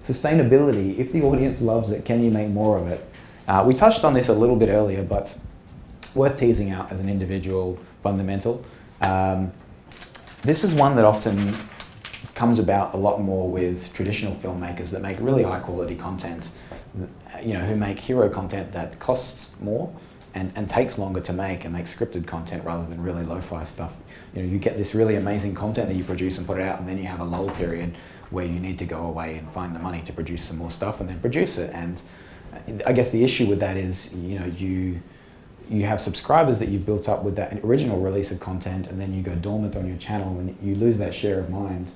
Sustainability, if the audience loves it, can you make more of it? We touched on this a little bit earlier, but worth teasing out as an individual fundamental. This is one that often comes about a lot more with traditional filmmakers that make really high quality content, who make hero content that costs more and takes longer to make and makes scripted content rather than really lo-fi stuff. You get this really amazing content that you produce and put it out, and then you have a lull period where you need to go away and find the money to produce some more stuff and then produce it. And I guess the issue with that is, you have subscribers that you've built up with that original release of content, and then you go dormant on your channel and you lose that share of mind.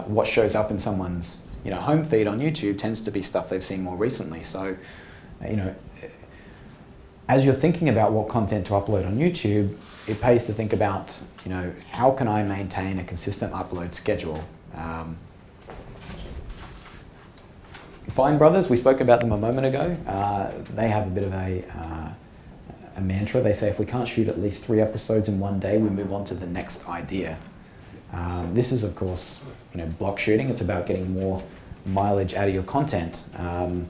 What shows up in someone's home feed on YouTube tends to be stuff they've seen more recently. So, as you're thinking about what content to upload on YouTube, it pays to think about, how can I maintain a consistent upload schedule? Fine Brothers, we spoke about them a moment ago. They have a bit of a mantra. They say if we can't shoot at least 3 episodes in one day, we move on to the next idea. This is, of course, block shooting. It's about getting more mileage out of your content. And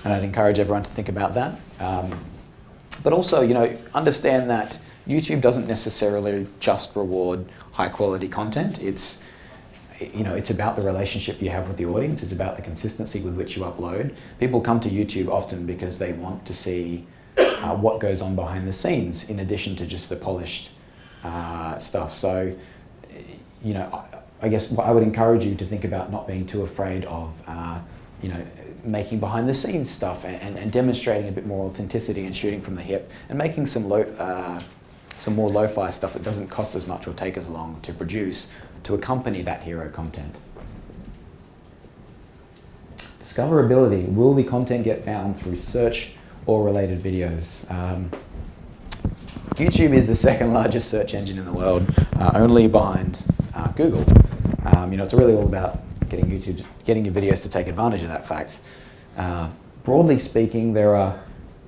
I'd encourage everyone to think about that. But also, understand that YouTube doesn't necessarily just reward high quality content. It's about the relationship you have with the audience. It's about the consistency with which you upload. People come to YouTube often because they want to see what goes on behind the scenes in addition to just the polished stuff. So, I guess I would encourage you to think about not being too afraid of, making behind the scenes stuff and demonstrating a bit more authenticity and shooting from the hip and making some more lo-fi stuff that doesn't cost as much or take as long to produce to accompany that hero content. Discoverability. Will the content get found through search or related videos? YouTube is the second largest search engine in the world, only behind Google. It's really all about getting your videos to take advantage of that fact. Broadly speaking, there are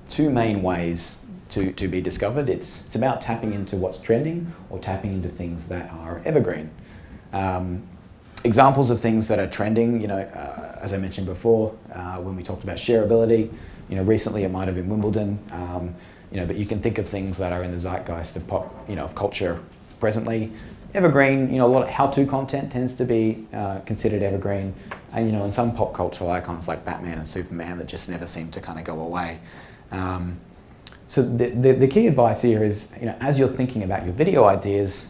2 main ways to be discovered. It's about tapping into what's trending or tapping into things that are evergreen. Examples of things that are trending, as I mentioned before, when we talked about shareability, recently it might have been Wimbledon, but you can think of things that are in the zeitgeist of pop, of culture presently. Evergreen, a lot of how-to content tends to be considered evergreen, and some pop cultural icons like Batman and Superman that just never seem to kind of go away. So the key advice here is, as you're thinking about your video ideas,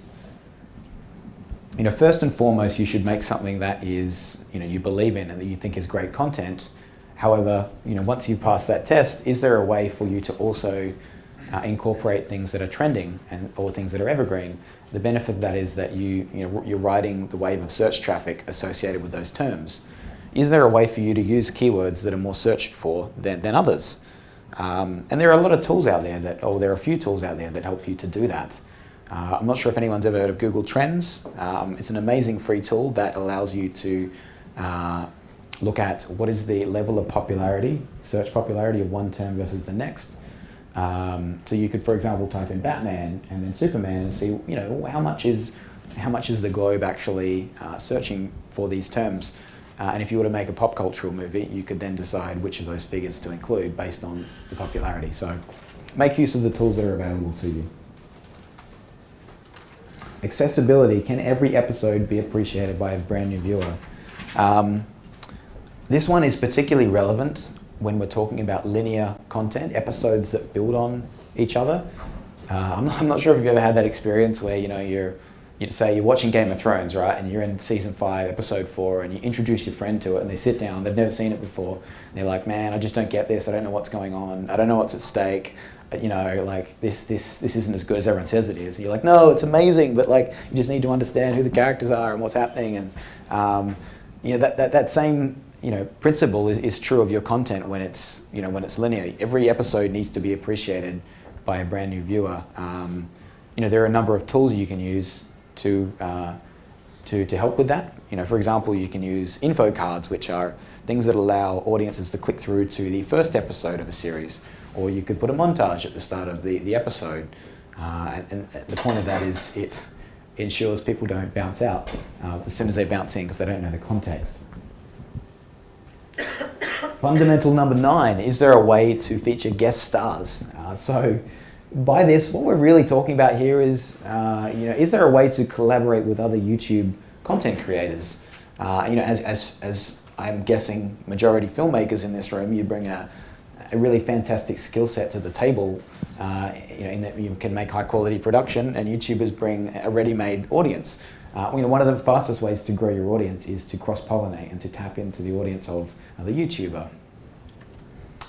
first and foremost, you should make something that is, you believe in and that you think is great content. However, once you've passed that test, is there a way for you to also incorporate things that are trending or things that are evergreen? The benefit of that is that you're riding the wave of search traffic associated with those terms. Is there a way for you to use keywords that are more searched for than others? And there are a lot of tools out there there are a few tools out there that help you to do that. I'm not sure if anyone's ever heard of Google Trends. It's an amazing free tool that allows you to look at what is the level of popularity, search popularity of one term versus the next. So you could, for example, type in Batman and then Superman and see, how much is the globe actually searching for these terms. And if you were to make a pop cultural movie, you could then decide which of those figures to include based on the popularity. So make use of the tools that are available to you. Accessibility. Can every episode be appreciated by a brand new viewer? This one is particularly relevant when we're talking about linear content, episodes that build on each other. I'm not sure if you've ever had that experience where say you're watching Game of Thrones, right, and you're in season 5, episode 4, and you introduce your friend to it, and they sit down, they've never seen it before, and they're like, man, I just don't get this, I don't know what's going on, I don't know what's at stake, this isn't as good as everyone says it is. And you're like, no, it's amazing, but you just need to understand who the characters are and what's happening, and that same principle is true of your content when it's linear. Every episode needs to be appreciated by a brand new viewer. There are a number of tools you can use to help with that. For example, you can use info cards, which are things that allow audiences to click through to the first episode of a series, or you could put a montage at the start of the episode. And the point of that is it ensures people don't bounce out as soon as they bounce in because they don't know the context. Fundamental number 9, is there a way to feature guest stars? So by this, what we're really talking about here is, is there a way to collaborate with other YouTube content creators? As I'm guessing majority filmmakers in this room, you bring a really fantastic skill set to the table, in that you can make high quality production, and YouTubers bring a ready-made audience. One of the fastest ways to grow your audience is to cross-pollinate and to tap into the audience of another YouTuber.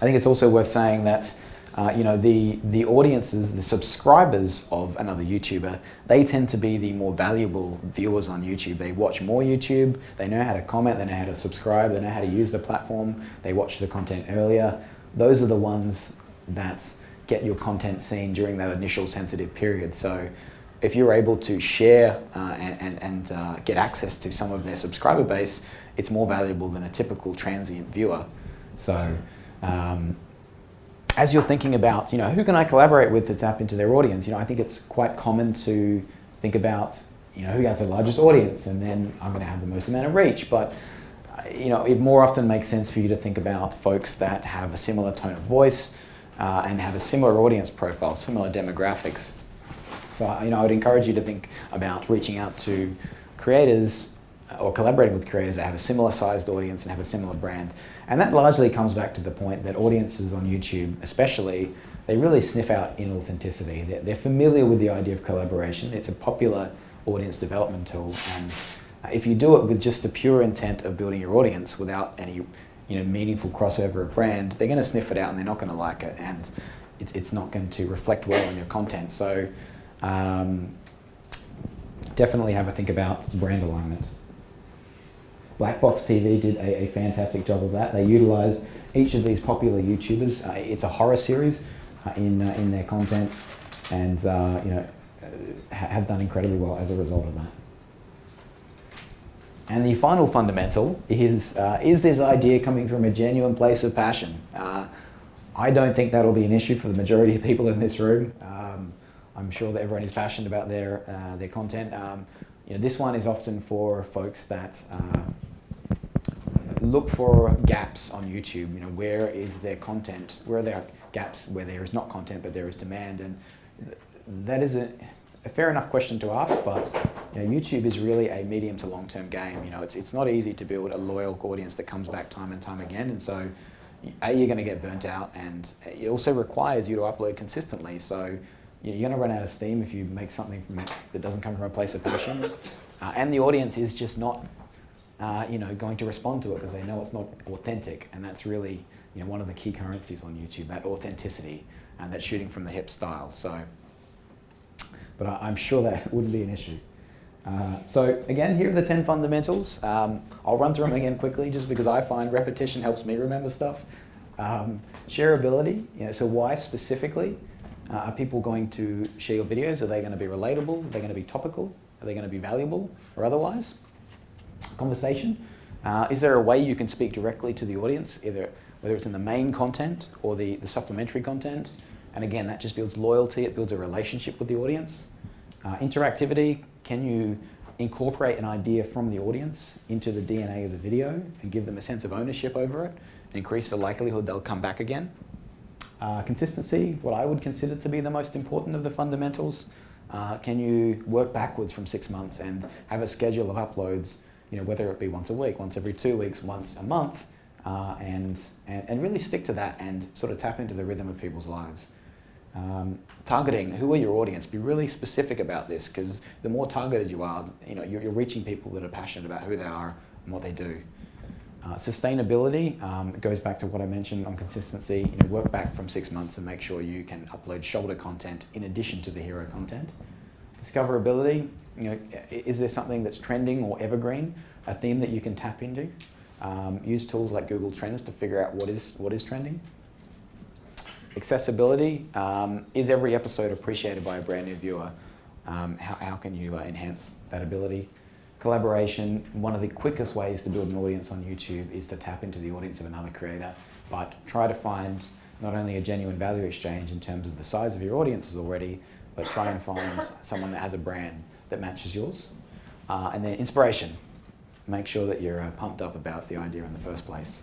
I think it's also worth saying that the audiences, the subscribers of another YouTuber, they tend to be the more valuable viewers on YouTube. They watch more YouTube, they know how to comment, they know how to subscribe, they know how to use the platform, they watch the content earlier. Those are the ones that get your content seen during that initial sensitive period. So if you're able to share and get access to some of their subscriber base, it's more valuable than a typical transient viewer. So as you're thinking about, who can I collaborate with to tap into their audience, I think it's quite common to think about, who has the largest audience, and then I'm going to have the most amount of reach. But it more often makes sense for you to think about folks that have a similar tone of voice and have a similar audience profile, similar demographics. So, I would encourage you to think about reaching out to creators or collaborating with creators that have a similar sized audience and have a similar brand. And that largely comes back to the point that audiences on YouTube, especially, they really sniff out inauthenticity. They're familiar with the idea of collaboration. It's a popular audience development tool, and if you do it with just the pure intent of building your audience without any meaningful crossover of brand, they're going to sniff it out and they're not going to like it, and it's not going to reflect well on your content. So definitely have a think about brand alignment. Black Box TV did a fantastic job of that. They utilized each of these popular YouTubers. It's a horror series in their content, and have done incredibly well as a result of that. And the final fundamental is this idea coming from a genuine place of passion? I don't think that'll be an issue for the majority of people in this room. I'm sure that everyone is passionate about their content. This one is often for folks that look for gaps on YouTube. Where is their content? Where are there gaps where there is not content but there is demand? And that is a fair enough question to ask, but YouTube is really a medium to long-term game. It's not easy to build a loyal audience that comes back time and time again, and so you're going to get burnt out, and it also requires you to upload consistently. So you're going to run out of steam if you make something that doesn't come from a place of passion, and the audience is just not going to respond to it because they know it's not authentic, and that's really one of the key currencies on YouTube, that authenticity and that shooting from the hip style. So, but I'm sure that wouldn't be an issue. So again, here are the 10 fundamentals. I'll run through them again quickly just because I find repetition helps me remember stuff. Shareability, so why specifically are people going to share your videos? Are they going to be relatable? Are they going to be topical? Are they going to be valuable or otherwise? Conversation, is there a way you can speak directly to the audience, whether it's in the main content or the supplementary content? And again, that just builds loyalty, it builds a relationship with the audience. Interactivity, can you incorporate an idea from the audience into the DNA of the video and give them a sense of ownership over it and increase the likelihood they'll come back again? Consistency, what I would consider to be the most important of the fundamentals. Can you work backwards from 6 months and have a schedule of uploads, whether it be once a week, once every 2 weeks, once a month, and really stick to that and sort of tap into the rhythm of people's lives. Targeting, who are your audience? Be really specific about this, because the more targeted you are, you're reaching people that are passionate about who they are and what they do. Sustainability, it goes back to what I mentioned on consistency. Work back from 6 months and make sure you can upload shoulder content in addition to the hero content. Discoverability, is there something that's trending or evergreen, a theme that you can tap into? Use tools like Google Trends to figure out what is trending. Accessibility, is every episode appreciated by a brand new viewer? How can you enhance that ability? Collaboration, one of the quickest ways to build an audience on YouTube is to tap into the audience of another creator, but try to find not only a genuine value exchange in terms of the size of your audiences already, but try and find someone that has a brand that matches yours. And then inspiration. make sure that you're pumped up about the idea in the first place.